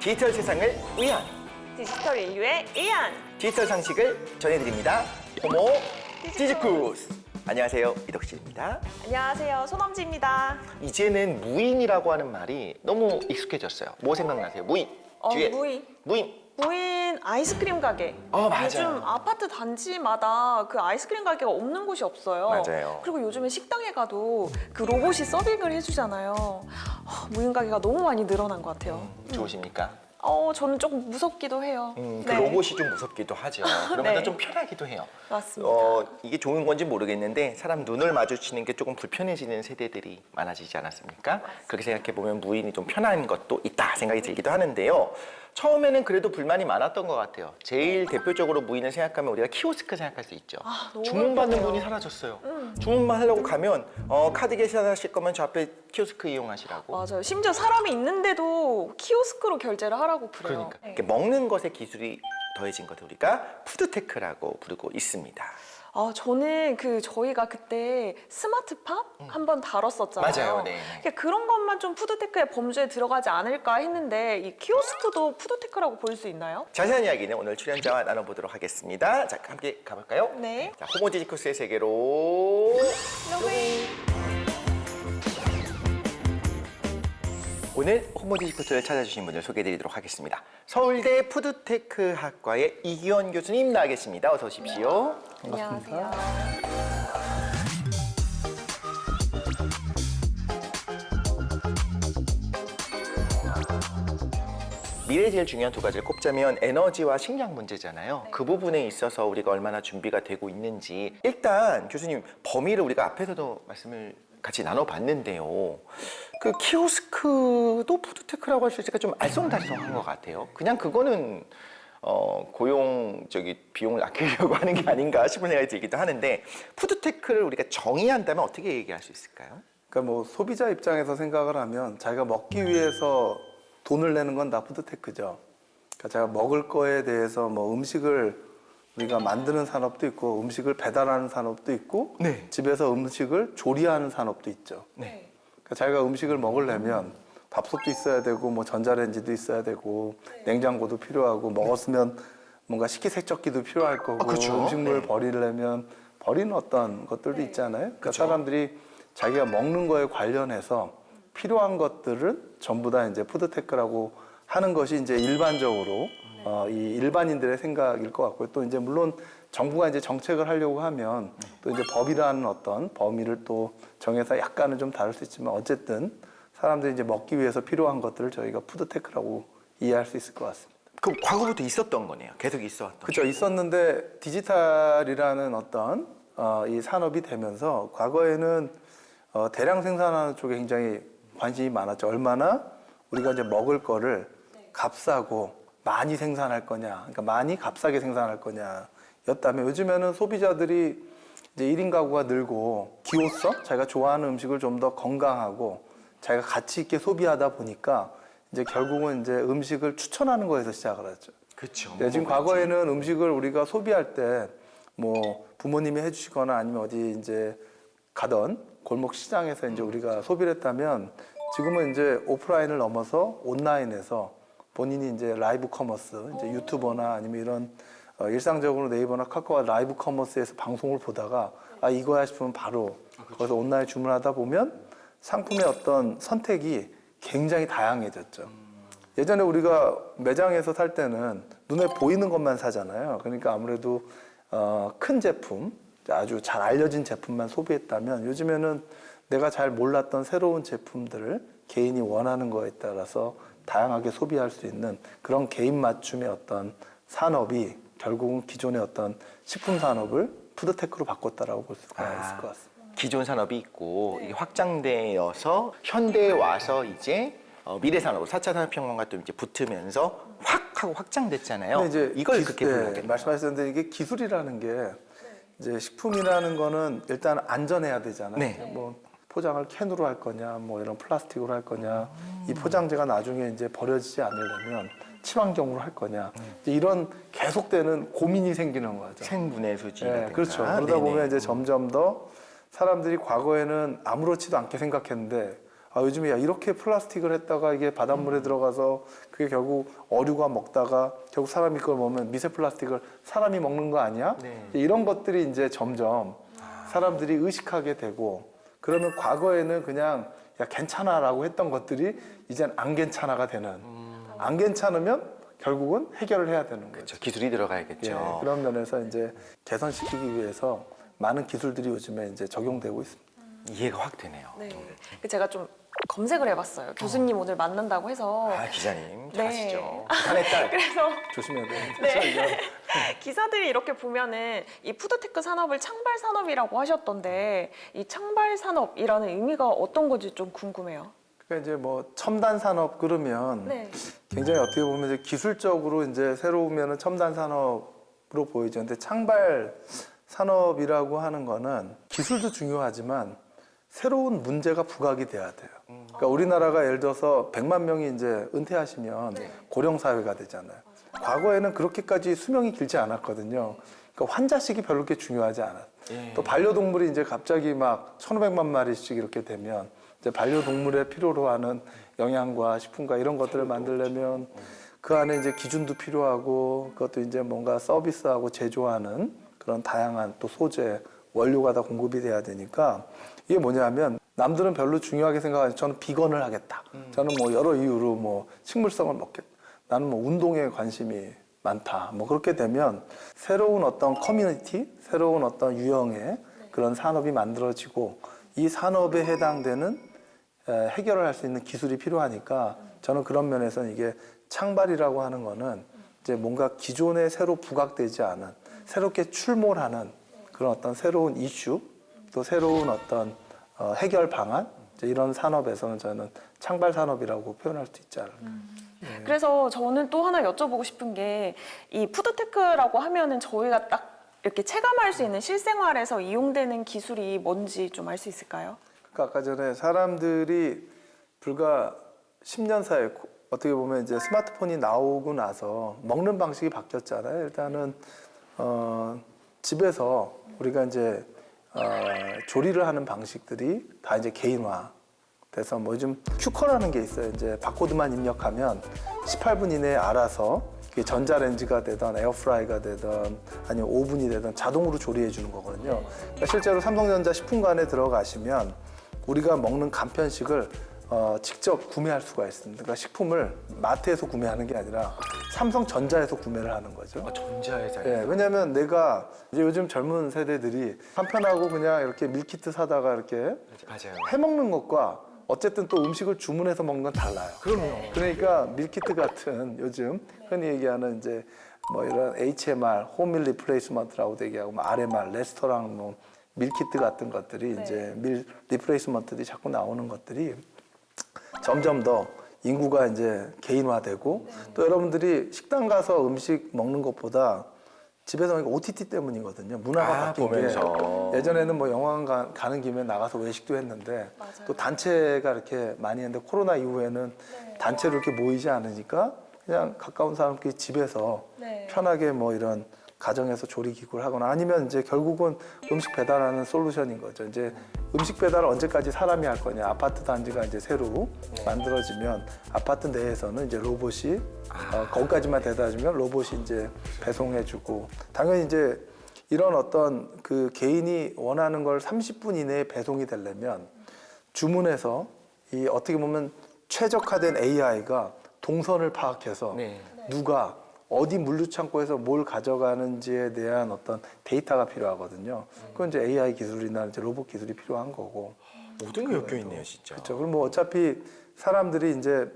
디지털 세상을 위한 디지털 인류의 위안. 디지털 상식을 전해드립니다. 호모 디지쿠스. 안녕하세요, 이덕진입니다. 안녕하세요, 손엄지입니다. 이제는 무인이라고 하는 말이 너무 익숙해졌어요. 뭐 생각나세요? 무인. 무인 아이스크림 가게. 맞아요. 요즘 아파트 단지마다 그 아이스크림 가게가 없는 곳이 없어요. 맞아요. 그리고 요즘에 식당에 가도 그 로봇이 서빙을 해주잖아요. 무인 가게가 너무 많이 늘어난 것 같아요. 좋으십니까? 저는 조금 무섭기도 해요. 그 로봇이 좀 무섭기도 하죠. 그러면 네. 좀 편하기도 해요. 맞습니다. 이게 좋은 건지 모르겠는데 사람 눈을 마주치는 게 조금 불편해지는 세대들이 많아지지 않았습니까? 그렇게 생각해 보면 무인이 좀 편한 것도 있다 생각이 들기도 하는데요. 처음에는 그래도 불만이 많았던 것 같아요. 제일 대표적으로 무인을 생각하면 우리가 키오스크 생각할 수 있죠. 너무 주문받는 어려워요. 분이 사라졌어요. 주문만 하려고 가면 카드 계산하실 거면 저 앞에 키오스크 이용하시라고. 맞아요. 심지어 사람이 있는데도 키오스크로 결제를 하라고 그래요. 그러니까 네. 이렇게 먹는 것에 기술이 더해진 것을 우리가 푸드테크라고 부르고 있습니다. 저는 저희가 그때 스마트팝 한번 다뤘었잖아요. 맞아요, 네. 그러니까 그런 것만 좀 푸드테크의 범주에 들어가지 않을까 했는데 이 키오스크도 푸드테크라고 볼 수 있나요? 자세한 이야기는 오늘 출연자와 나눠보도록 하겠습니다. 자, 함께 가볼까요? 네. 자, 호모디지쿠스의 세계로 오늘 호모디지쿠스를 찾아주신 분을 소개해드리도록 하겠습니다. 서울대 푸드테크 학과의 이기원 교수님 나와 계십니다. 어서 오십시오. 안녕하세요. 미래에 제일 중요한 두 가지를 꼽자면 에너지와 식량 문제잖아요. 그 부분에 있어서 우리가 얼마나 준비가 되고 있는지 일단 교수님 범위를 우리가 앞에서도 말씀을 같이 나눠봤는데요. 그 키오스크도 푸드테크라고 할 수 있을까 좀 알쏭달쏭한 것 같아요. 그냥 그거는 비용을 아끼려고 하는 게 아닌가 싶은 생각이 들기도 하는데 푸드테크를 우리가 정의한다면 어떻게 얘기할 수 있을까요? 그러니까 뭐 소비자 입장에서 생각을 하면 자기가 먹기 위해서 돈을 내는 건 다 푸드테크죠. 그러니까 제가 먹을 거에 대해서 뭐 음식을 우리가 만드는 산업도 있고 음식을 배달하는 산업도 있고 네. 집에서 음식을 조리하는 산업도 있죠. 네. 그러니까 자기가 음식을 먹으려면 밥솥도 있어야 되고 뭐 전자레인지도 있어야 되고 냉장고도 필요하고 먹었으면 뭔가 식기세척기도 필요할 거고 그렇죠. 음식물 네. 버리려면 버리는 어떤 것들도 있잖아요. 그러니까 그렇죠. 사람들이 자기가 먹는 거에 관련해서 필요한 것들은 전부 다 이제 푸드테크라고 하는 것이 이제 일반적으로 이 일반인들의 생각일 것 같고요. 또 이제 물론 정부가 이제 정책을 하려고 하면 또 이제 법이라는 어떤 범위를 또 정해서 약간은 좀 다를 수 있지만 어쨌든 사람들이 이제 먹기 위해서 필요한 것들을 저희가 푸드테크라고 이해할 수 있을 것 같습니다. 그럼 과거부터 있었던 거네요. 계속 있어왔던. 그렇죠. 있었는데 디지털이라는 어떤 이 산업이 되면서 과거에는 대량 생산하는 쪽에 굉장히 관심이 많았죠. 얼마나 우리가 이제 먹을 거를 값싸고 많이 생산할 거냐, 그러니까 많이 값싸게 생산할 거냐 였다면 요즘에는 소비자들이 이제 1인 가구가 늘고 기호성, 자기가 좋아하는 음식을 좀 더 건강하고 자기가 가치 있게 소비하다 보니까 이제 결국은 이제 음식을 추천하는 거에서 시작을 하죠. 그렇죠. 지금 과거에는 음식을 우리가 소비할 때 뭐 부모님이 해주시거나 아니면 어디 이제 가던 골목 시장에서 이제 우리가 소비를 했다면 지금은 이제 오프라인을 넘어서 온라인에서 본인이 이제 라이브 커머스, 이제 유튜버나 아니면 이런 일상적으로 네이버나 카카오 라이브 커머스에서 방송을 보다가 이거야 싶으면 바로 거기서 온라인 주문하다 보면 상품의 어떤 선택이 굉장히 다양해졌죠. 예전에 우리가 매장에서 살 때는 눈에 보이는 것만 사잖아요. 그러니까 아무래도 큰 제품, 아주 잘 알려진 제품만 소비했다면 요즘에는 내가 잘 몰랐던 새로운 제품들을 개인이 원하는 거에 따라서 다양하게 소비할 수 있는 그런 개인 맞춤의 어떤 산업이 결국은 기존의 어떤 식품 산업을 푸드테크로 바꿨다라고 볼 수가 있을 것 같습니다. 기존 산업이 있고 이게 확장되어서 현대에 와서 이제 미래 산업으로 4차 산업혁명과 또 이제 붙으면서 확 하고 확장됐잖아요. 근데 이제 이걸 그렇게 불러야겠네요. 말씀하셨는데 이게 기술이라는 게 이제 식품이라는 거는 일단 안전해야 되잖아요. 네. 뭐 포장을 캔으로 할 거냐, 뭐 이런 플라스틱으로 할 거냐, 이 포장재가 나중에 이제 버려지지 않으려면 친환경으로 할 거냐, 이제 이런 계속되는 고민이 생기는 거죠. 생분해 수지. 네, 그렇죠. 그러다 보면 이제 점점 더 사람들이 과거에는 아무렇지도 않게 생각했는데 요즘에 야, 이렇게 플라스틱을 했다가 이게 바닷물에 들어가서 그게 결국 어류가 먹다가 결국 사람이 그걸 먹으면 미세 플라스틱을 사람이 먹는 거 아니야? 네. 이런 것들이 이제 점점 사람들이 의식하게 되고 그러면 과거에는 그냥 야 괜찮아라고 했던 것들이 이젠 안 괜찮아가 되는 안 괜찮으면 결국은 해결을 해야 되는 거죠. 그렇죠. 기술이 들어가야겠죠. 예, 그런 면에서 이제 개선시키기 위해서 많은 기술들이 요즘에 이제 적용되고 있습니다. 이해가 확 되네요. 네. 제가 좀 검색을 해봤어요. 교수님 오늘 만난다고 해서. 아, 기자님 네. 잘하시죠. 부산의 딸. 그래서 조심해야 돼요. 네. 기사들이 이렇게 보면은 이 푸드테크 산업을 창발 산업이라고 하셨던데 이 창발 산업이라는 의미가 어떤 건지 좀 궁금해요. 그러니까 이제 뭐 첨단 산업 그러면 네. 굉장히 어떻게 보면 이제 기술적으로 이제 새로우면은 첨단 산업으로 보이죠. 근데 창발 산업이라고 하는 거는 기술도 중요하지만 새로운 문제가 부각이 돼야 돼요. 그러니까 우리나라가 예를 들어서 100만 명이 이제 은퇴하시면 고령 사회가 되잖아요. 과거에는 그렇게까지 수명이 길지 않았거든요. 그러니까 환자식이 별로 그렇게 중요하지 않아요. 또 반려동물이 이제 갑자기 막 1,500만 마리씩 이렇게 되면 이제 반려동물에 필요로 하는 영양과 식품과 이런 것들을 만들려면 그 안에 이제 기준도 필요하고 그것도 이제 뭔가 서비스하고 제조하는 그런 다양한 또 소재, 원료가 다 공급이 돼야 되니까 이게 뭐냐면 남들은 별로 중요하게 생각하지 저는 비건을 하겠다. 저는 뭐 여러 이유로 뭐 식물성을 먹겠다. 나는 뭐 운동에 관심이 많다. 뭐 그렇게 되면 새로운 어떤 커뮤니티, 새로운 어떤 유형의 그런 산업이 만들어지고 이 산업에 해당되는 해결을 할 수 있는 기술이 필요하니까 저는 그런 면에서는 이게 창발이라고 하는 거는 이제 뭔가 기존에 새로 부각되지 않은 새롭게 출몰하는 그런 어떤 새로운 이슈 또 새로운 어떤 해결 방안 이런 산업에서는 저는 창발 산업이라고 표현할 수 있지 않을까. 그래서 저는 또 하나 여쭤보고 싶은 게 이 푸드테크라고 하면은 저희가 딱 이렇게 체감할 수 있는 실생활에서 이용되는 기술이 뭔지 좀 알 수 있을까요? 그러니까 아까 전에 사람들이 불과 10년 사이에 어떻게 보면 이제 스마트폰이 나오고 나서 먹는 방식이 바뀌었잖아요. 일단은 집에서 우리가 이제 조리를 하는 방식들이 다 이제 개인화 돼서 뭐 요즘 큐커라는 게 있어요. 이제 바코드만 입력하면 18분 이내에 알아서 그게 전자레인지가 되던 에어프라이가 되던 아니면 오븐이 되던 자동으로 조리해 주는 거거든요. 그러니까 실제로 삼성전자 식품관에 들어가시면 우리가 먹는 간편식을 직접 구매할 수가 있습니다. 그러니까 식품을 마트에서 구매하는 게 아니라 삼성전자에서 구매를 하는 거죠. 전자회사에. 예, 왜냐하면 내가 이제 요즘 젊은 세대들이 한편하고 그냥 이렇게 밀키트 사다가 이렇게 맞아요. 해 먹는 것과 어쨌든 또 음식을 주문해서 먹는 건 달라요. 그럼요. 그러니까 밀키트 같은 요즘 흔히 얘기하는 이제 뭐 이런 HMR, 홈밀 리플레이스먼트라고도 얘기하고 뭐 RMR, 레스토랑 뭐 밀키트 같은 것들이 이제 밀 리플레이스먼트들이 자꾸 나오는 것들이 점점 더 인구가 이제 개인화되고 또 여러분들이 식당 가서 음식 먹는 것보다 집에서 OTT 때문이거든요. 문화가 바뀐 보면서. 게 예전에는 뭐 영화관 가는 김에 나가서 외식도 했는데 맞아요. 또 단체가 이렇게 많이 했는데 코로나 이후에는 단체로 이렇게 모이지 않으니까 그냥 가까운 사람끼리 집에서 네. 편하게 뭐 이런 가정에서 조리기구를 하거나 아니면 이제 결국은 음식 배달하는 솔루션인 거죠. 이제 음식 배달을 언제까지 사람이 할 거냐. 아파트 단지가 이제 새로 만들어지면 아파트 내에서는 이제 로봇이 거기까지만 대다주면 로봇이 이제 배송해주고 당연히 이제 이런 어떤 그 개인이 원하는 걸 30분 이내에 배송이 되려면 주문해서 이 어떻게 보면 최적화된 AI가 동선을 파악해서 네. 누가 어디 물류창고에서 뭘 가져가는지에 대한 어떤 데이터가 필요하거든요. 그건 이제 AI 기술이나 이제 로봇 기술이 필요한 거고. 모든 게 엮여 있네요, 진짜. 그렇죠. 그럼 뭐 어차피 사람들이 이제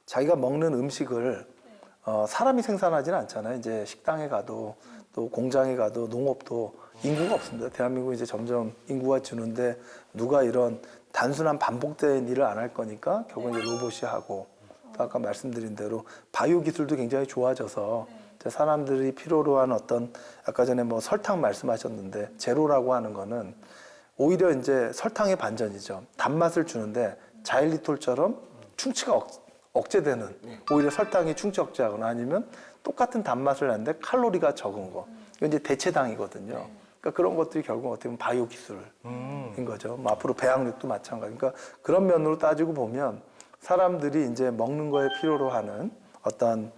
자기가 먹는 음식을 사람이 생산하지는 않잖아요. 이제 식당에 가도 또 공장에 가도 농업도 인구가 없습니다. 대한민국이 이제 점점 인구가 주는데 누가 이런 단순한 반복된 일을 안 할 거니까 결국 이제 로봇이 하고 또 아까 말씀드린 대로 바이오 기술도 굉장히 좋아져서 이제 사람들이 필요로 하는 어떤 아까 전에 뭐 설탕 말씀하셨는데 제로라고 하는 거는 오히려 이제 설탕의 반전이죠. 단맛을 주는데 자일리톨처럼 충치가 억제되는 오히려 설탕이 충치 억제하거나 아니면 똑같은 단맛을 내는데 칼로리가 적은 거 이건 이제 대체당이거든요. 그러니까 그러니까 그런 것들이 결국 어떻게 보면 바이오 기술인 거죠. 뭐 앞으로 배양육도 마찬가지. 그러니까 그런 면으로 따지고 보면 사람들이 이제 먹는 거에 필요로 하는 어떤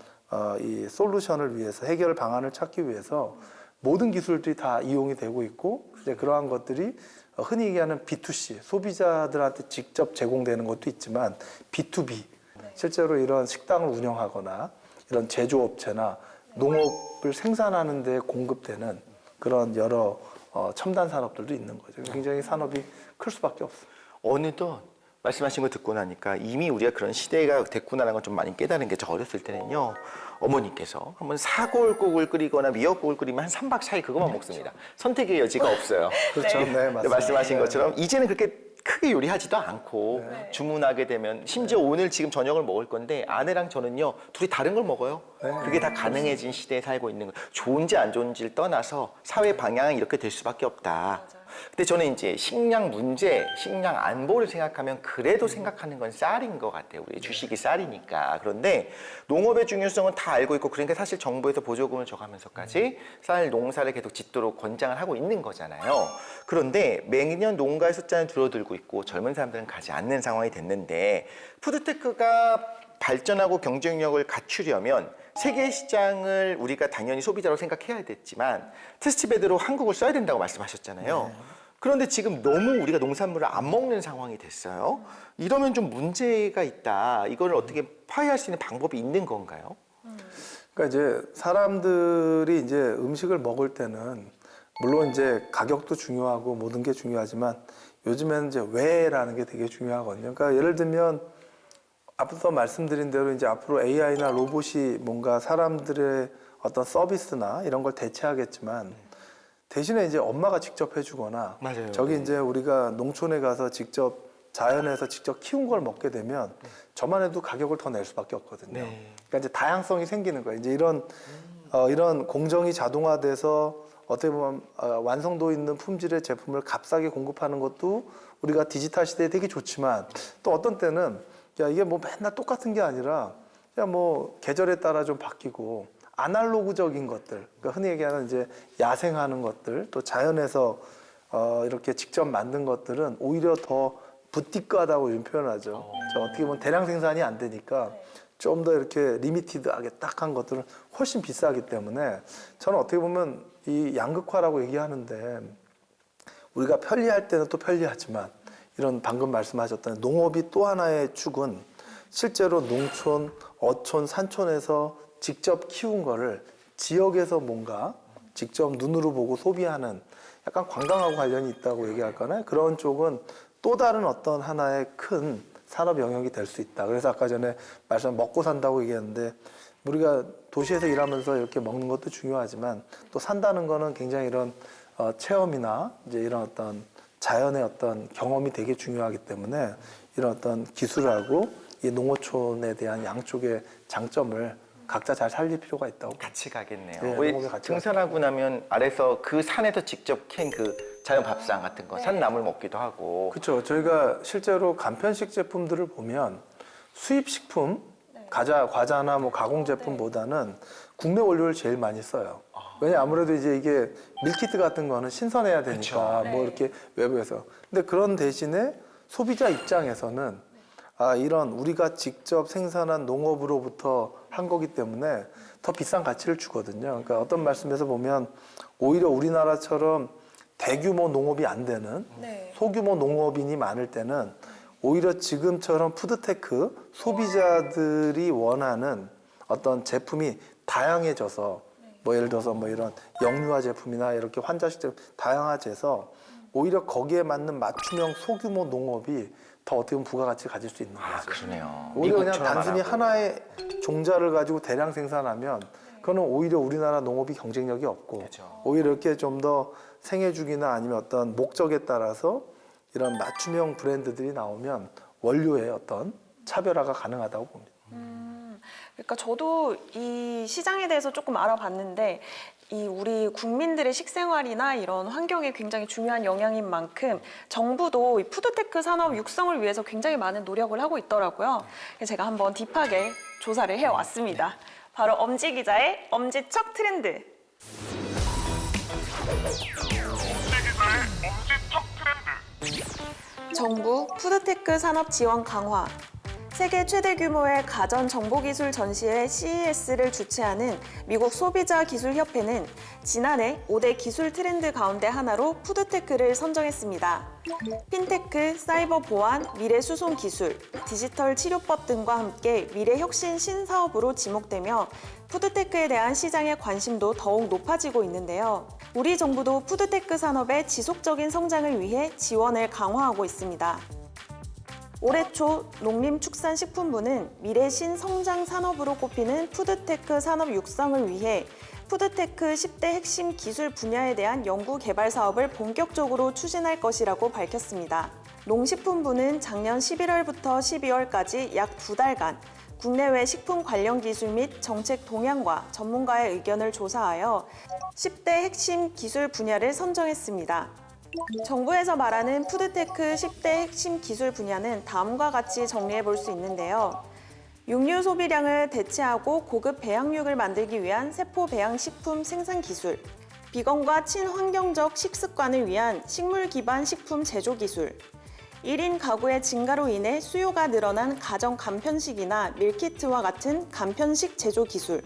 이 솔루션을 위해서 해결 방안을 찾기 위해서 모든 기술들이 다 이용이 되고 있고 이제 그러한 것들이 흔히 얘기하는 B2C 소비자들한테 직접 제공되는 것도 있지만 B2B 실제로 이런 식당을 운영하거나 이런 제조업체나 농업을 생산하는 데 공급되는 그런 여러 첨단 산업들도 있는 거죠. 굉장히 산업이 클 수밖에 없어요. 어느덧 말씀하신 거 듣고 나니까 이미 우리가 그런 시대가 됐구나라는 걸 좀 많이 깨달은 게 저 어렸을 때는요. 어머니께서 한번 사골국을 끓이거나 미역국을 끓이면 한 3박 4일 그것만 먹습니다. 선택의 여지가 없어요. 그렇죠. 네, 맞습니다. 말씀하신 네. 것처럼 이제는 그렇게 크게 요리하지도 않고 주문하게 되면 심지어 오늘 지금 저녁을 먹을 건데 아내랑 저는요 둘이 다른 걸 먹어요. 그게 다 가능해진 시대에 살고 있는 거예요. 좋은지 안 좋은지를 떠나서 사회 방향은 이렇게 될 수밖에 없다. 근데 저는 이제 식량 문제, 식량 안보를 생각하면 그래도 생각하는 건 쌀인 것 같아요. 우리 주식이 쌀이니까. 그런데 농업의 중요성은 다 알고 있고 그러니까 사실 정부에서 보조금을 줘가면서까지 쌀 농사를 계속 짓도록 권장을 하고 있는 거잖아요. 그런데 매년 농가의 숫자는 줄어들고 있고 젊은 사람들은 가지 않는 상황이 됐는데 푸드테크가 발전하고 경쟁력을 갖추려면 세계 시장을 우리가 당연히 소비자로 생각해야 됐지만 테스트베드로 한국을 써야 된다고 말씀하셨잖아요. 그런데 지금 너무 우리가 농산물을 안 먹는 상황이 됐어요. 이러면 좀 문제가 있다. 이걸 어떻게 파해할 수 있는 방법이 있는 건가요? 그러니까 이제 사람들이 이제 음식을 먹을 때는 물론 이제 가격도 중요하고 모든 게 중요하지만 요즘에는 이제 왜라는 게 되게 중요하거든요. 그러니까 예를 들면 앞서 말씀드린 대로 이제 앞으로 AI나 로봇이 뭔가 사람들의 어떤 서비스나 이런 걸 대체하겠지만 대신에 이제 엄마가 직접 해주거나 맞아요. 저기 이제 우리가 농촌에 가서 직접 자연에서 직접 키운 걸 먹게 되면 저만 해도 가격을 더 낼 수밖에 없거든요. 그러니까 이제 다양성이 생기는 거예요. 이제 이런 공정이 자동화돼서 어떻게 보면 완성도 있는 품질의 제품을 값싸게 공급하는 것도 우리가 디지털 시대에 되게 좋지만 또 어떤 때는 야 이게 뭐 맨날 똑같은 게 아니라 그냥 뭐 계절에 따라 좀 바뀌고 아날로그적인 것들, 그러니까 흔히 얘기하는 이제 야생하는 것들, 또 자연에서 이렇게 직접 만든 것들은 오히려 더 부티크하다고 좀 표현하죠. 어떻게 보면 대량 생산이 안 되니까 좀 더 이렇게 리미티드하게 딱 한 것들은 훨씬 비싸기 때문에 저는 어떻게 보면 이 양극화라고 얘기하는데 우리가 편리할 때는 또 편리하지만 이런 방금 말씀하셨던 농업이 또 하나의 축은 실제로 농촌, 어촌, 산촌에서 직접 키운 거를 지역에서 뭔가 직접 눈으로 보고 소비하는 약간 관광하고 관련이 있다고 얘기할까요? 그런 쪽은 또 다른 어떤 하나의 큰 산업 영역이 될 수 있다. 그래서 아까 전에 말씀 먹고 산다고 얘기했는데 우리가 도시에서 일하면서 이렇게 먹는 것도 중요하지만 또 산다는 거는 굉장히 이런 체험이나 이제 이런 어떤 자연의 어떤 경험이 되게 중요하기 때문에 이런 어떤 기술하고 이 농어촌에 대한 양쪽의 장점을 각자 잘 살릴 필요가 있다고. 같이 가겠네요. 네, 우리 농업에 같이 등산하고 나면 아래서 그 산에서 직접 캔 그 자연 밥상 같은 거, 산나물 먹기도 하고. 그렇죠. 저희가 실제로 간편식 제품들을 보면 수입 식품, 과자나 뭐 가공 제품보다는 국내 원료를 제일 많이 써요. 왜냐 아무래도 이제 이게 밀키트 같은 거는 신선해야 되니까 뭐 이렇게 외부에서. 근데 그런 대신에 소비자 입장에서는 이런 우리가 직접 생산한 농업으로부터 한 거기 때문에 더 비싼 가치를 주거든요. 그러니까 어떤 말씀에서 보면 오히려 우리나라처럼 대규모 농업이 안 되는 소규모 농업인이 많을 때는 오히려 지금처럼 푸드테크 소비자들이 원하는 어떤 제품이 다양해져서 뭐 예를 들어서 뭐 이런 영유아 제품이나 이렇게 환자식 제품 다양화돼서 오히려 거기에 맞는 맞춤형 소규모 농업이 더 어떻게 보면 부가가치를 가질 수 있는 거죠. 그러네요. 오히려 그냥 미국처럼 단순히 안 하고. 하나의 종자를 가지고 대량 생산하면 그거는 오히려 우리나라 농업이 경쟁력이 없고 그렇죠. 오히려 이렇게 좀 더 생애주기나 아니면 어떤 목적에 따라서 이런 맞춤형 브랜드들이 나오면 원료의 어떤 차별화가 가능하다고 봅니다. 그러니까 저도 이 시장에 대해서 조금 알아봤는데 이 우리 국민들의 식생활이나 이런 환경에 굉장히 중요한 영향인 만큼 정부도 이 푸드테크 산업 육성을 위해서 굉장히 많은 노력을 하고 있더라고요. 그래서 제가 한번 딥하게 조사를 해왔습니다. 바로 엄지 기자의 엄지척 트렌드. 정부 푸드테크 산업 지원 강화. 세계 최대 규모의 가전 정보기술 전시회 CES를 주최하는 미국 소비자기술협회는 지난해 5대 기술 트렌드 가운데 하나로 푸드테크를 선정했습니다. 핀테크, 사이버 보안, 미래 수송 기술, 디지털 치료법 등과 함께 미래 혁신 신사업으로 지목되며 푸드테크에 대한 시장의 관심도 더욱 높아지고 있는데요. 우리 정부도 푸드테크 산업의 지속적인 성장을 위해 지원을 강화하고 있습니다. 올해 초 농림축산식품부는 미래 신성장 산업으로 꼽히는 푸드테크 산업 육성을 위해 푸드테크 10대 핵심 기술 분야에 대한 연구 개발 사업을 본격적으로 추진할 것이라고 밝혔습니다. 농식품부는 작년 11월부터 12월까지 약 2달간 국내외 식품 관련 기술 및 정책 동향과 전문가의 의견을 조사하여 10대 핵심 기술 분야를 선정했습니다. 정부에서 말하는 푸드테크 10대 핵심 기술 분야는 다음과 같이 정리해 볼 수 있는데요. 육류 소비량을 대체하고 고급 배양육을 만들기 위한 세포 배양 식품 생산 기술, 비건과 친환경적 식습관을 위한 식물 기반 식품 제조 기술, 1인 가구의 증가로 인해 수요가 늘어난 가정 간편식이나 밀키트와 같은 간편식 제조 기술,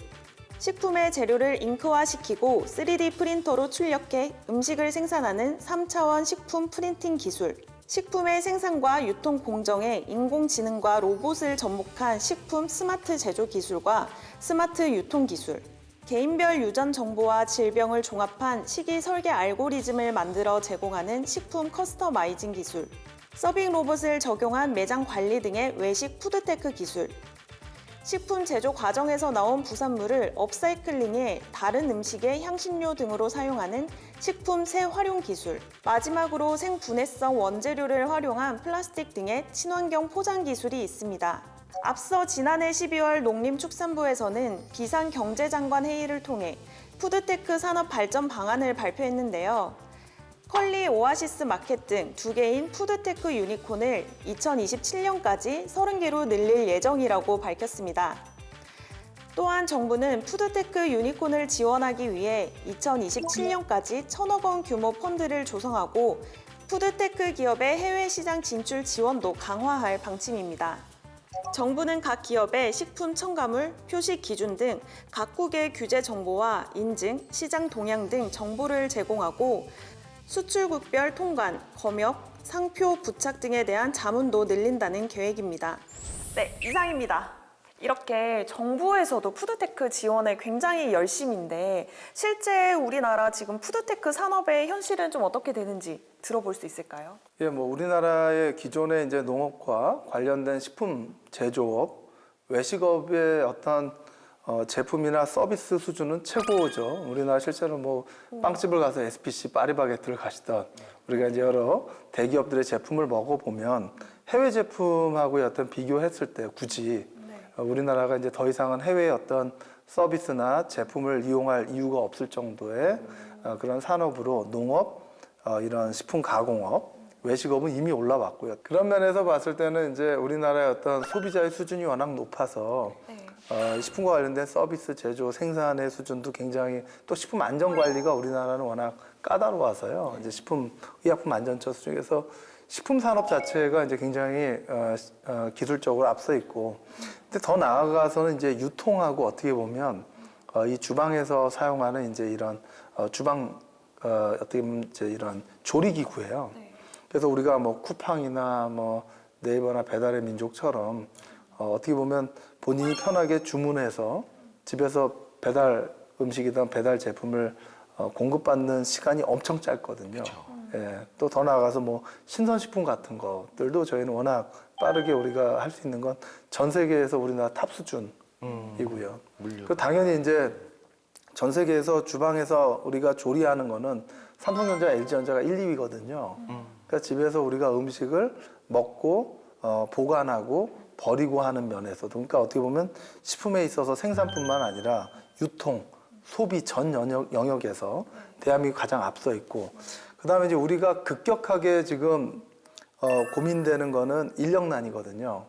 식품의 재료를 잉크화시키고 3D 프린터로 출력해 음식을 생산하는 3차원 식품 프린팅 기술, 식품의 생산과 유통 공정에 인공지능과 로봇을 접목한 식품 스마트 제조 기술과 스마트 유통 기술, 개인별 유전 정보와 질병을 종합한 식이 설계 알고리즘을 만들어 제공하는 식품 커스터마이징 기술, 서빙 로봇을 적용한 매장 관리 등의 외식 푸드테크 기술, 식품 제조 과정에서 나온 부산물을 업사이클링해 다른 음식의 향신료 등으로 사용하는 식품 재활용 기술, 마지막으로 생분해성 원재료를 활용한 플라스틱 등의 친환경 포장 기술이 있습니다. 앞서 지난해 12월 농림축산부에서는 비상경제장관 회의를 통해 푸드테크 산업 발전 방안을 발표했는데요. 컬리 오아시스 마켓 등 2개인 푸드테크 유니콘을 2027년까지 30개로 늘릴 예정이라고 밝혔습니다. 또한 정부는 푸드테크 유니콘을 지원하기 위해 2027년까지 1,000억 원 규모 펀드를 조성하고 푸드테크 기업의 해외 시장 진출 지원도 강화할 방침입니다. 정부는 각 기업의 식품 첨가물, 표시 기준 등 각국의 규제 정보와 인증, 시장 동향 등 정보를 제공하고 수출국별 통관, 검역, 상표 부착 등에 대한 자문도 늘린다는 계획입니다. 네, 이상입니다. 이렇게 정부에서도 푸드테크 지원에 굉장히 열심인데 실제 우리나라 지금 푸드테크 산업의 현실은 좀 어떻게 되는지 들어볼 수 있을까요? 예, 뭐 우리나라의 기존의 이제 농업과 관련된 식품 제조업, 외식업의 어떤 제품이나 서비스 수준은 최고죠. 우리나라 실제로 뭐 빵집을 가서 SPC 파리바게트를 가시던 우리가 이제 여러 대기업들의 제품을 먹어보면 해외 제품하고의 어떤 비교했을 때 굳이 우리나라가 이제 더 이상은 해외의 어떤 서비스나 제품을 이용할 이유가 없을 정도의 그런 산업으로 농업, 이런 식품 가공업, 외식업은 이미 올라왔고요. 그런 면에서 봤을 때는 이제 우리나라의 어떤 소비자의 수준이 워낙 높아서 식품과 관련된 서비스, 제조, 생산의 수준도 굉장히 또 식품 안전 관리가 우리나라는 워낙 까다로워서요. 이제 의약품안전처 수준에서 식품 산업 자체가 이제 굉장히 기술적으로 앞서 있고, 근데 더 나아가서는 이제 유통하고 어떻게 보면 이 주방에서 사용하는 이제 이런 주방 어떻게 보면 이제 이런 조리기구예요. 그래서 우리가 뭐 쿠팡이나 뭐 네이버나 배달의 민족처럼 어떻게 보면 본인이 편하게 주문해서 집에서 배달 음식이든 배달 제품을 공급받는 시간이 엄청 짧거든요. 예, 또 더 나아가서 뭐 신선식품 같은 것들도 저희는 워낙 빠르게 우리가 할 수 있는 건 전 세계에서 우리나라 탑 수준이고요. 그 당연히 이제 전 세계에서 주방에서 우리가 조리하는 거는 삼성전자, LG전자가 1, 2위거든요. 그러니까 집에서 우리가 음식을 먹고 보관하고 버리고 하는 면에서도, 그러니까 어떻게 보면 식품에 있어서 생산뿐만 아니라 유통, 소비 전 영역에서 대한민국이 가장 앞서 있고, 그다음에 이제 우리가 급격하게 지금 고민되는 거는 인력난이거든요.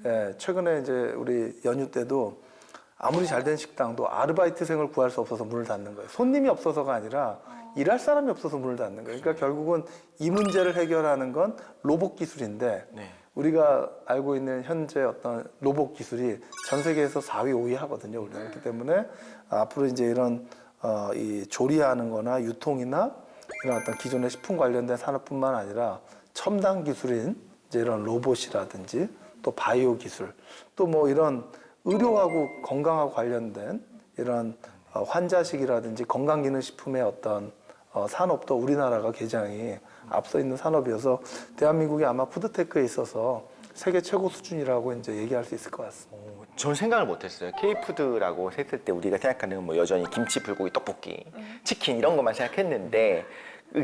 예, 최근에 이제 우리 연휴 때도 아무리 잘 된 식당도 아르바이트생을 구할 수 없어서 문을 닫는 거예요. 손님이 없어서가 아니라 일할 사람이 없어서 문을 닫는 거예요. 그러니까 결국은 이 문제를 해결하는 건 로봇 기술인데 네. 우리가 알고 있는 현재 어떤 로봇 기술이 전 세계에서 4위, 5위 하거든요. 우리가. 그렇기 때문에 앞으로 이제 이런 이 조리하는 거나 유통이나 이런 어떤 기존의 식품 관련된 산업뿐만 아니라 첨단 기술인 이제 이런 로봇이라든지 또 바이오 기술 또 뭐 이런 의료하고 건강하고 관련된 이런 환자식이라든지 건강기능식품의 어떤 산업도 우리나라가 굉장히 앞서 있는 산업이어서 대한민국이 아마 푸드테크에 있어서 세계 최고 수준이라고 이제 얘기할 수 있을 것 같습니다. 전 생각을 못했어요. K푸드라고 했을 때 우리가 생각하는 뭐 여전히 김치, 불고기, 떡볶이, 치킨 이런 것만 생각했는데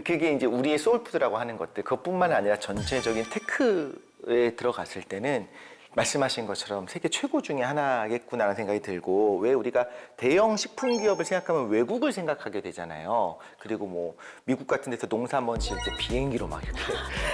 그게 이제 우리의 소울푸드라고 하는 것들 그것뿐만 아니라 전체적인 테크에 들어갔을 때는 말씀하신 것처럼 세계 최고 중에 하나겠구나라는 생각이 들고 왜 우리가 대형 식품 기업을 생각하면 외국을 생각하게 되잖아요. 그리고 뭐 미국 같은 데서 농사먼 지을 때 비행기로 막 이렇게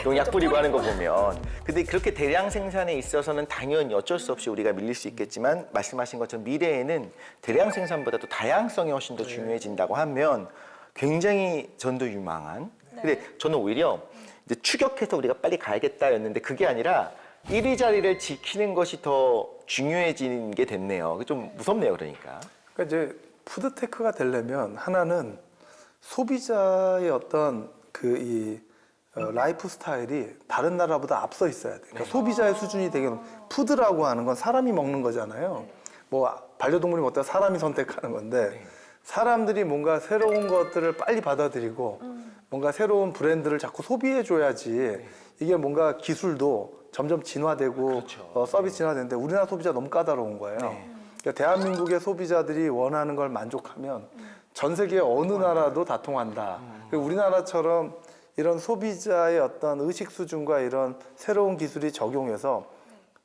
농약 뿌리고 하는 거 보면 근데 그렇게 대량 생산에 있어서는 당연히 어쩔 수 없이 우리가 밀릴 수 있겠지만 말씀하신 것처럼 미래에는 대량 생산보다도 다양성이 훨씬 더 중요해진다고 하면 굉장히 전도 유망한 근데 저는 오히려 이제 추격해서 우리가 빨리 가야겠다였는데 그게 아니라 1위 자리를 지키는 것이 더 중요해지는 게 됐네요. 좀 무섭네요, 그러니까. 그러니까 이제 푸드테크가 되려면 하나는 소비자의 어떤 그 이 라이프 스타일이 다른 나라보다 앞서 있어야 돼. 그러니까 소비자의 수준이 되게 푸드라고 하는 건 사람이 먹는 거잖아요. 뭐 반려동물이 먹다가 사람이 선택하는 건데 사람들이 뭔가 새로운 것들을 빨리 받아들이고 뭔가 새로운 브랜드를 자꾸 소비해 줘야지 이게 뭔가 기술도 점점 진화되고 그렇죠. 서비스 진화되는데 우리나라 소비자 너무 까다로운 거예요. 그러니까 대한민국의 소비자들이 원하는 걸 만족하면 전 세계 어느 나라도 다 통한다. 그리고 우리나라처럼 이런 소비자의 어떤 의식 수준과 이런 새로운 기술이 적용해서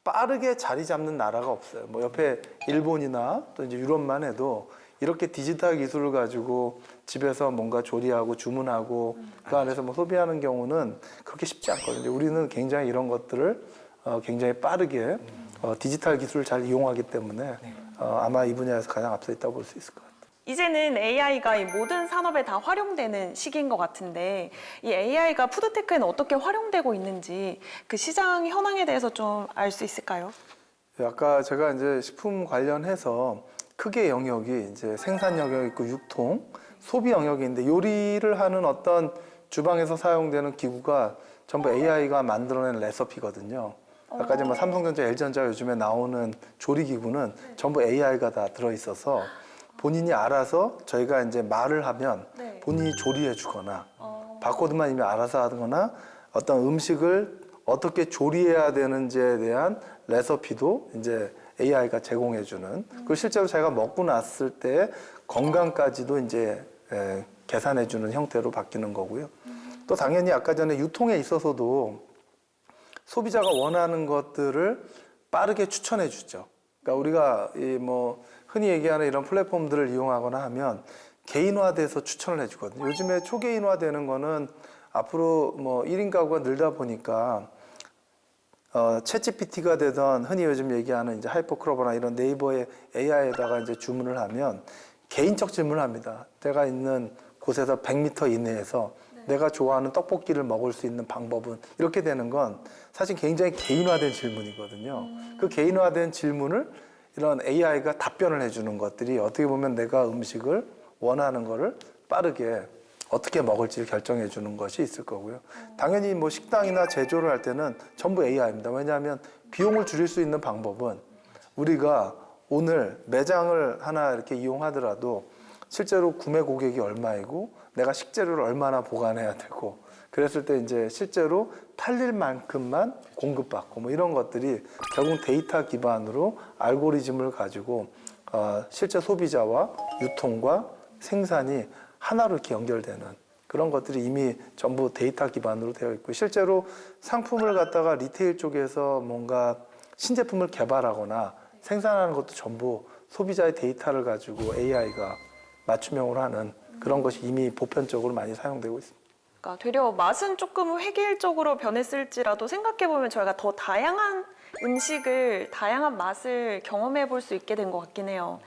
빠르게 자리 잡는 나라가 없어요. 뭐 옆에 일본이나 또 이제 유럽만 해도 이렇게 디지털 기술을 가지고 집에서 뭔가 조리하고 주문하고 그 안에서 뭐 소비하는 경우는 그렇게 쉽지 않거든요. 우리는 굉장히 이런 것들을 굉장히 빠르게 디지털 기술을 잘 이용하기 때문에 아마 이 분야에서 가장 앞서 있다고 볼 수 있을 것 같아요. 이제는 AI가 이 모든 산업에 다 활용되는 시기인 것 같은데 이 AI가 푸드테크에는 어떻게 활용되고 있는지 그 시장 현황에 대해서 좀 알 수 있을까요? 아까 제가 이제 식품 관련해서 크게 영역이 이제 생산 영역이 있고 유통, 소비 영역이 있는데 요리를 하는 어떤 주방에서 사용되는 기구가 전부 AI가 만들어낸 레시피거든요. 아까 이제 뭐 삼성전자, LG전자 요즘에 나오는 조리기구는 전부 AI가 다 들어있어서 본인이 알아서 저희가 이제 말을 하면 본인이 조리해 주거나 바코드만 이미 알아서 하거나 어떤 음식을 어떻게 조리해야 되는지에 대한 레시피도 이제 AI가 제공해주는 그리고 실제로 자기가 먹고 났을 때 건강까지도 이제 계산해주는 형태로 바뀌는 거고요. 또 당연히 아까 전에 유통에 있어서도 소비자가 원하는 것들을 빠르게 추천해주죠. 그러니까 우리가 이 뭐 흔히 얘기하는 이런 플랫폼들을 이용하거나 하면 개인화돼서 추천을 해주거든요. 요즘에 초개인화되는 거는 앞으로 뭐 1인 가구가 늘다 보니까 챗GPT가 되던 흔히 요즘 얘기하는 이제 하이퍼크로버나 이런 네이버의 AI에다가 이제 주문을 하면 개인적 질문을 합니다. 내가 있는 곳에서 100m 이내에서 내가 좋아하는 떡볶이를 먹을 수 있는 방법은 이렇게 되는 건 사실 굉장히 개인화된 질문이거든요. 그 개인화된 질문을 이런 AI가 답변을 해주는 것들이 어떻게 보면 내가 음식을 원하는 거를 빠르게 어떻게 먹을지를 결정해 주는 것이 있을 거고요. 당연히 뭐 식당이나 제조를 할 때는 전부 AI입니다. 왜냐하면 비용을 줄일 수 있는 방법은 우리가 오늘 매장을 하나 이렇게 이용하더라도 실제로 구매 고객이 얼마이고 내가 식재료를 얼마나 보관해야 되고 그랬을 때 이제 실제로 팔릴 만큼만 공급받고 뭐 이런 것들이 결국 데이터 기반으로 알고리즘을 가지고 실제 소비자와 유통과 생산이 하나로 이렇게 연결되는 그런 것들이 이미 전부 데이터 기반으로 되어 있고 실제로 상품을 갖다가 리테일 쪽에서 뭔가 신제품을 개발하거나 생산하는 것도 전부 소비자의 데이터를 가지고 AI가 맞춤형으로 하는 그런 것이 이미 보편적으로 많이 사용되고 있습니다. 그러니까 되려 맛은 조금 획일적으로 변했을지라도 생각해보면 저희가 더 다양한 음식을, 다양한 맛을 경험해 볼 수 있게 된 것 같긴 해요.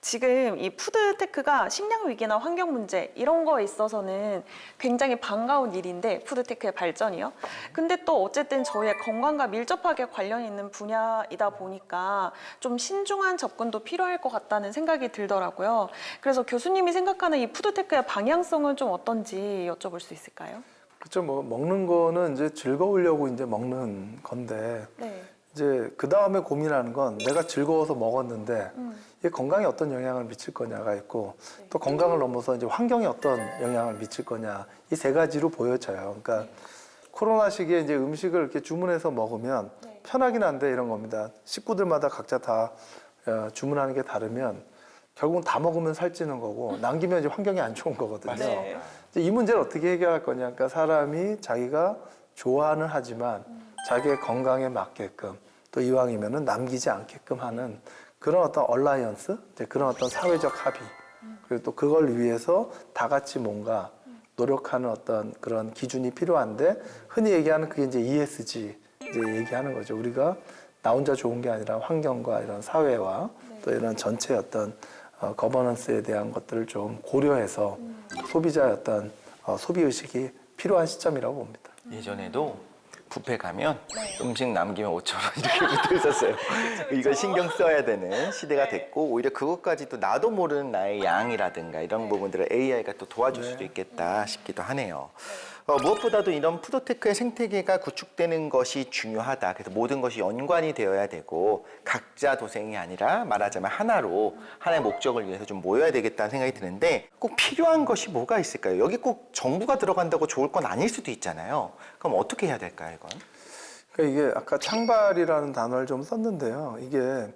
지금 이 푸드테크가 식량 위기나 환경 문제 이런 거에 있어서는 굉장히 반가운 일인데, 푸드테크의 발전이요. 근데 또 어쨌든 저희의 건강과 밀접하게 관련이 있는 분야이다 보니까 좀 신중한 접근도 필요할 것 같다는 생각이 들더라고요. 그래서 교수님이 생각하는 이 푸드테크의 방향성은 좀 어떤지 여쭤볼 수 있을까요? 그렇죠. 뭐 먹는 거는 이제 즐거우려고 이제 먹는 건데 네. 이제 그 다음에 고민하는 건 내가 즐거워서 먹었는데 이게 건강에 어떤 영향을 미칠 거냐가 있고, 또 건강을 넘어서 이제 환경에 어떤 영향을 미칠 거냐, 이 세 가지로 보여져요. 그러니까 코로나 시기에 이제 음식을 이렇게 주문해서 먹으면 편하긴 한데 이런 겁니다. 식구들마다 각자 다 주문하는 게 다르면 결국은 다 먹으면 살찌는 거고, 남기면 이제 환경이 안 좋은 거거든요. 네. 이제 이 문제를 어떻게 해결할 거냐. 그러니까 사람이 자기가 좋아는 하지만 자기의 건강에 맞게끔, 또 이왕이면은 남기지 않게끔 하는 그런 어떤 얼라이언스, 그런 어떤 사회적 합의, 그리고 또 그걸 위해서 다 같이 뭔가 노력하는 어떤 그런 기준이 필요한데, 흔히 얘기하는 그게 이제 ESG 이제 얘기하는 거죠. 우리가 나 혼자 좋은 게 아니라 환경과 이런 사회와 또 이런 전체 어떤 거버넌스에 대한 것들을 좀 고려해서 소비자의 어떤 소비 의식이 필요한 시점이라고 봅니다. 예전에도 뷔페 가면 음식 남기면 5,000원 이렇게 붙어 있었어요. 이걸 신경 써야 되는 시대가 됐고, 오히려 그것까지도 나도 모르는 나의 양이라든가 이런 부분들을 AI가 또 도와줄 수도 있겠다 싶기도 하네요. 무엇보다도 이런 푸드테크의 생태계가 구축되는 것이 중요하다. 그래서 모든 것이 연관이 되어야 되고, 각자 도생이 아니라 말하자면 하나로 하나의 목적을 위해서 좀 모여야 되겠다는 생각이 드는데, 꼭 필요한 것이 뭐가 있을까요? 여기 꼭 정부가 들어간다고 좋을 건 아닐 수도 있잖아요. 그럼 어떻게 해야 될까요, 이건? 그러니까 이게 아까 창발이라는 단어를 좀 썼는데요. 이게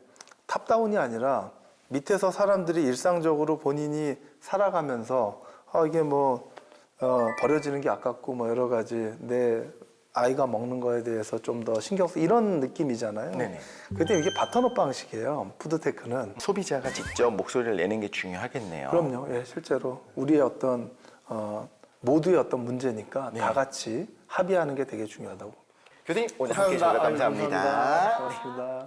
탑다운이 아니라 밑에서 사람들이 일상적으로 본인이 살아가면서 이게 뭐 버려지는 게 아깝고 뭐 여러 가지 내 아이가 먹는 거에 대해서 좀 더 신경 쓰 이런 느낌이잖아요. 네네. 근데 이게 바텀업 방식이에요. 푸드테크는. 소비자가 직접 목소리를 내는 게 중요하겠네요. 그럼요. 예, 실제로 우리의 어떤 모두의 어떤 문제니까 네. 다 같이 합의하는 게 되게 중요하다고. 교수님, 오늘 함께해 주셔서 감사합니다. 고맙습니다.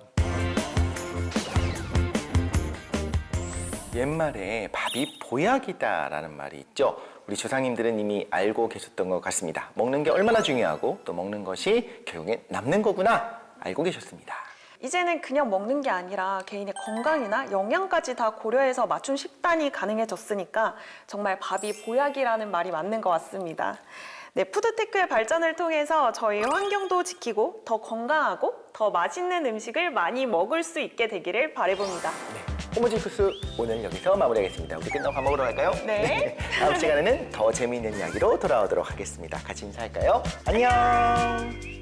옛말에 밥이 보약이다라는 말이 있죠. 우리 조상님들은 이미 알고 계셨던 것 같습니다. 먹는 게 얼마나 중요하고 또 먹는 것이 결국엔 남는 거구나 알고 계셨습니다. 이제는 그냥 먹는 게 아니라 개인의 건강이나 영양까지 다 고려해서 맞춤 식단이 가능해졌으니까 정말 밥이 보약이라는 말이 맞는 것 같습니다. 네, 푸드테크의 발전을 통해서 저희 환경도 지키고 더 건강하고 더 맛있는 음식을 많이 먹을 수 있게 되기를 바라봅니다. 호모지쿠스 오늘 여기서 마무리하겠습니다. 우리 끝나고 밥 먹으러 갈까요? 네. 다음 시간에는 더 재미있는 이야기로 돌아오도록 하겠습니다. 같이 인사할까요? 안녕.